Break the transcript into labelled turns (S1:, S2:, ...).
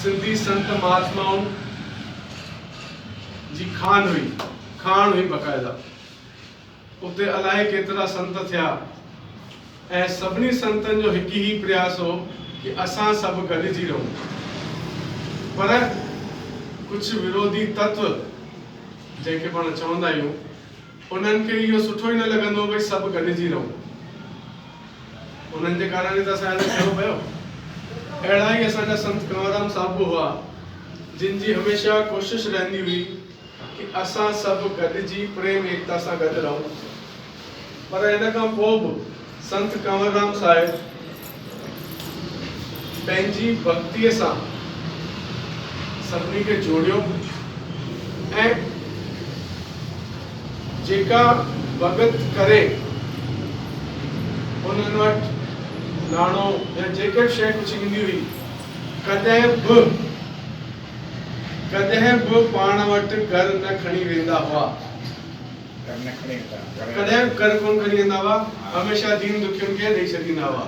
S1: सिंधी संत महात्माउनि जी खान हुई बक़ायदा। उते अलाए केतिरा संत थिया ऐं सभिनी संतनि जो हिकु ही प्रयास हो कि असां सभु गॾिजी रहूं। पर कुछ विरोधी तत्व जंहिंखे पाण चवंदा आहियूं उन्हनि खे इहो सुठो ई न लॻंदो भई सभु गॾिजी रहूं। उन्हनि जे कारण ई त असांजो थियो पियो। अहिड़ा ई असांजा संत कंवरराम साहिब हुआ जिन जी हमेशह कोशिश रहंदी हुई कि असां सभु गॾिजी प्रेम एकता सां गॾु रहूं। पर इन खां पोइ बि संत कंवरराम साहिब पंहिंजी भक्तीअ सां सभिनी खे जोड़ियो ऐं जेका भगत करे उन्हनि वटि नाणो या जेके शइ कुझु ईंदी हुई कॾहिं बि पाण वटि घर न खणी वेंदा हुआ। कॾहिं घर कोन खणी वेंदा हुआ, हमेशह दीन दुखियुनि खे ॾेई छॾींदा हुआ।